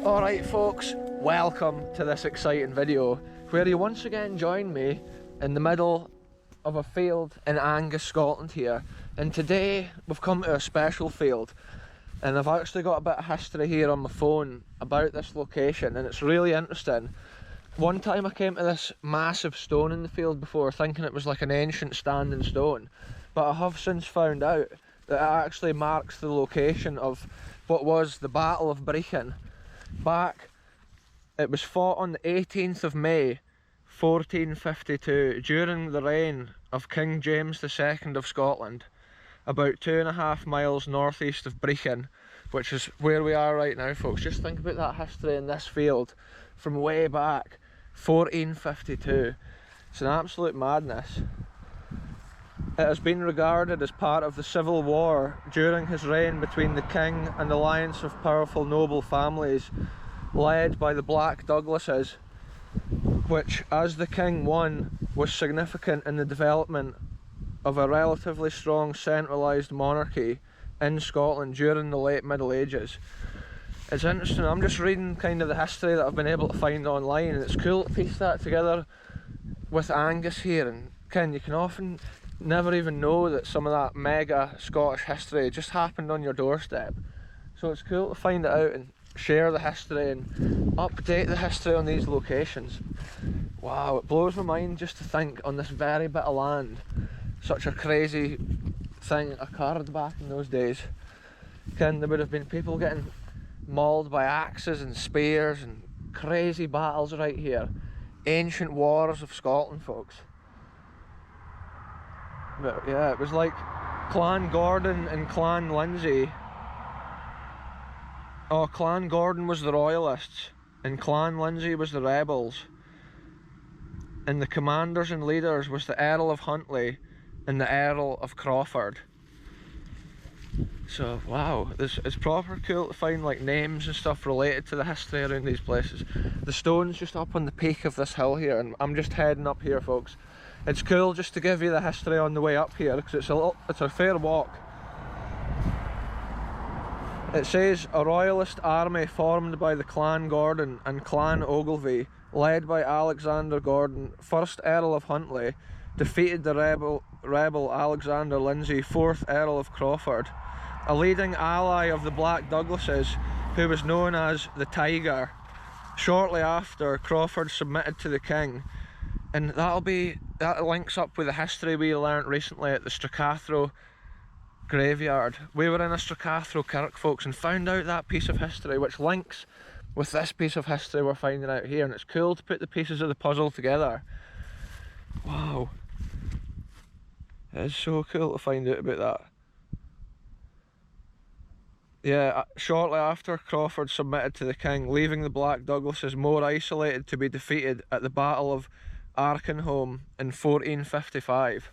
Alright folks, welcome to this exciting video where you once again join me in the middle of a field in Angus, Scotland here. And today we've come to a special field, and I've actually got a bit of history here on my phone about this location, and it's really interesting. One time I came to this massive stone in the field before, thinking it was like an ancient standing stone, but I have since found out that it actually marks the location of what was the Battle of Brechin. It was fought on the 18th of May 1452 during the reign of King James II of Scotland, about 2.5 miles northeast of Brechin, which is where we are right now, folks. Just think about that history in this field from way back, 1452. It's an absolute madness. It has been regarded as part of the civil war during his reign between the king and the alliance of powerful noble families led by the Black Douglases, which, as the king won, was significant in the development of a relatively strong centralised monarchy in Scotland during the late Middle Ages. It's interesting, I'm just reading kind of the history that I've been able to find online, and it's cool to piece that together with Angus here. And Ken, you can often never even know that some of that mega Scottish history just happened on your doorstep. So it's cool to find it out and share the history and update the history on these locations. Wow, it blows my mind just to think on this very bit of land such a crazy thing occurred back in those days. Ken, there would have been people getting mauled by axes and spears and crazy battles right here. Ancient wars of Scotland, folks. But yeah, it was like Clan Gordon and Clan Lindsay. Oh, Clan Gordon was the Royalists and Clan Lindsay was the rebels, and the commanders and leaders was the Earl of Huntly and the Earl of Crawford. So wow, it's proper cool to find like names and stuff related to the history around these places. The stone's just up on the peak of this hill here, and I'm just heading up here, folks. It's cool just to give you the history on the way up here, because it's a fair walk. It says a royalist army formed by the Clan Gordon and Clan Ogilvy, led by Alexander Gordon, 1st Earl of Huntly, defeated the rebel Alexander Lindsay, 4th Earl of Crawford, a leading ally of the Black Douglases, who was known as the Tiger. Shortly after, Crawford submitted to the king, and that links up with the history we learnt recently at the Stracathro graveyard. We were in a Stracathro kirk, folks, and found out that piece of history, which links with this piece of history we're finding out here, and it's cool to put the pieces of the puzzle together. Wow, it is so cool to find out about that. Yeah, shortly after, Crawford submitted to the king, leaving the Black Douglases more isolated to be defeated at the Battle of Arkenholm in 1455.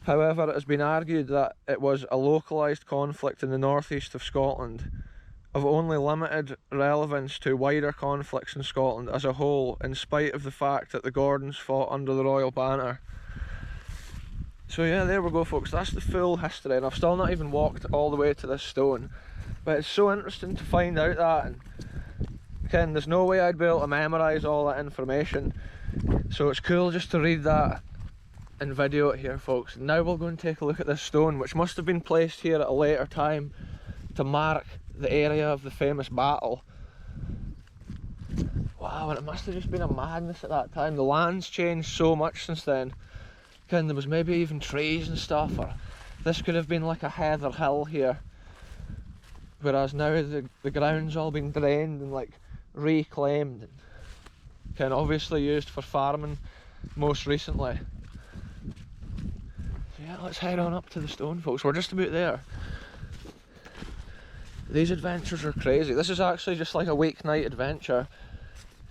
However, it has been argued that it was a localised conflict in the northeast of Scotland, of only limited relevance to wider conflicts in Scotland as a whole, in spite of the fact that the Gordons fought under the royal banner. So yeah, there we go, folks, that's the full history, and I've still not even walked all the way to this stone, but it's so interesting to find out that. And Ken, there's no way I'd be able to memorise all that information, so it's cool just to read that and video it here, folks. And now we'll go and take a look at this stone, which must have been placed here at a later time to mark the area of the famous battle. Wow, and it must have just been a madness at that time. The land's changed so much since then. Ken, there was maybe even trees and stuff, or this could have been like a heather hill here, whereas now the ground's all been drained and like reclaimed and kind of obviously used for farming most recently. So yeah, let's head on up to the stone, folks. We're just about there. These adventures are crazy. This is actually just like a weeknight adventure.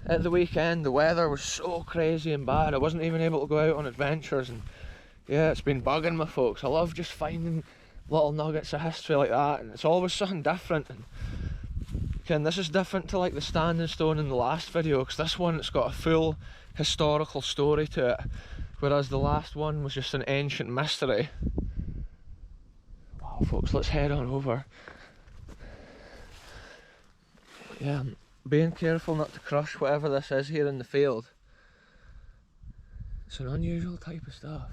At the weekend the weather was so crazy and bad, I wasn't even able to go out on adventures, and yeah, it's been bugging me, folks. I love just finding little nuggets of history like that, and it's always something different. And again, this is different to like the standing stone in the last video, because this one, it's got a full historical story to it, whereas the last one was just an ancient mystery. Wow, folks, let's head on over. Yeah, I'm being careful not to crush whatever this is here in the field. It's an unusual type of stuff.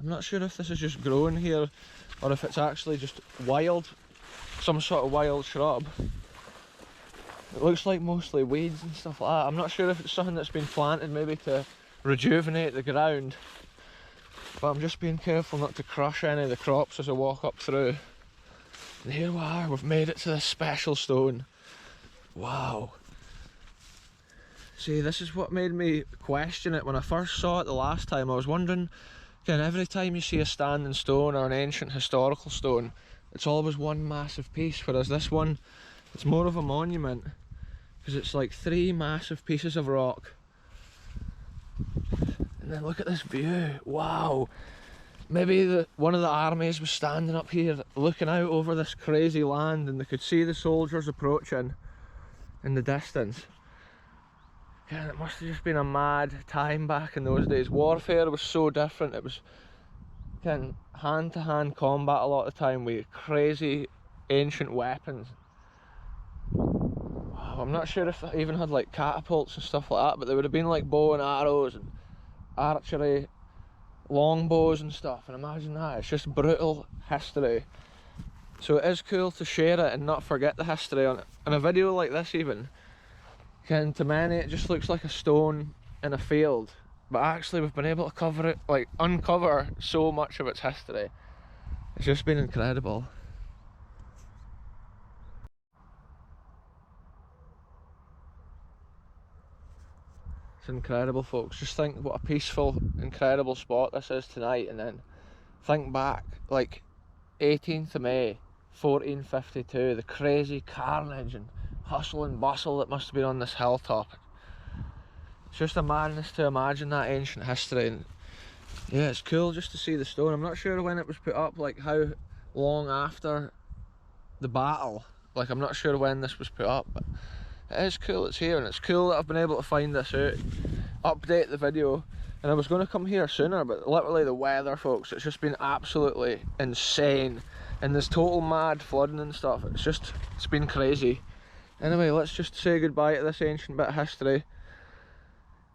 I'm not sure if this is just grown here or if it's actually just wild, some sort of wild shrub. It looks like mostly weeds and stuff like that. I'm not sure if it's something that's been planted maybe to rejuvenate the ground, but I'm just being careful not to crush any of the crops as I walk up through. And here we are, we've made it to this special stone. Wow. See, this is what made me question it when I first saw it the last time. I was wondering, again, every time you see a standing stone or an ancient historical stone, it's always one massive piece, whereas this one, it's more of a monument, because it's like 3 massive pieces of rock. And then look at this view, wow. Maybe one of the armies was standing up here looking out over this crazy land and they could see the soldiers approaching in the distance. Yeah, it must have just been a mad time back in those days. Warfare was so different. It was hand-to-hand combat a lot of the time with crazy ancient weapons. Wow, I'm not sure if they even had like catapults and stuff like that, but there would have been like bow and arrows and archery, longbows and stuff, and imagine that. It's just brutal history. So it is cool to share it and not forget the history on it. In a video like this even, to many it just looks like a stone in a field, but actually we've been able to cover it, like uncover so much of its history. It's just been incredible. It's incredible, folks. Just think what a peaceful, incredible spot this is tonight, and then think back, like 18th of May 1452, the crazy carnage and hustle and bustle that must have been on this hilltop. It's just a madness to imagine that ancient history, and yeah, it's cool just to see the stone. I'm not sure when it was put up, like how long after the battle, like I'm not sure when this was put up, but it is cool, it's here, and it's cool that I've been able to find this out, update the video. And I was going to come here sooner, but literally the weather, folks, it's just been absolutely insane, and there's total mad flooding and stuff. It's been crazy. Anyway, let's just say goodbye to this ancient bit of history,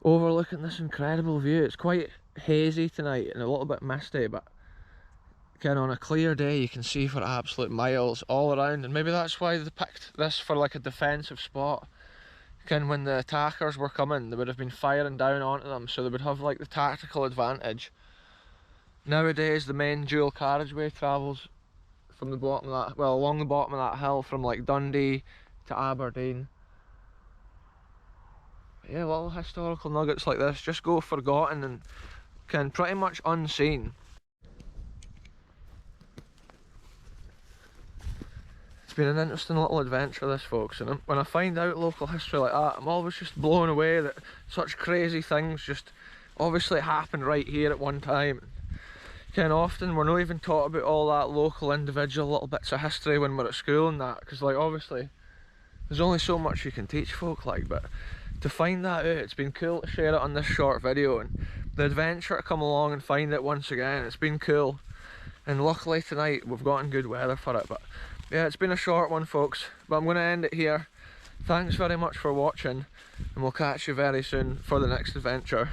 overlooking this incredible view. It's quite hazy tonight and a little bit misty, but again, on a clear day you can see for absolute miles all around, and maybe that's why they picked this for like a defensive spot. Again, when the attackers were coming, they would have been firing down onto them, so they would have like the tactical advantage. Nowadays the main dual carriageway travels from the bottom of that, well, along the bottom of that hill from like Dundee to Aberdeen. But yeah, little historical nuggets like this just go forgotten and pretty much unseen. It's been an interesting little adventure, this, folks, and when I find out local history like that, I'm always just blown away that such crazy things just obviously happened right here at one time. Often we're not even taught about all that local individual little bits of history when we're at school and that, because like obviously there's only so much you can teach folk, like, but to find that out, it's been cool to share it on this short video, and the adventure to come along and find it once again, it's been cool. And luckily tonight we've gotten good weather for it. But yeah, it's been a short one, folks, but I'm going to end it here. Thanks very much for watching, and we'll catch you very soon for the next adventure.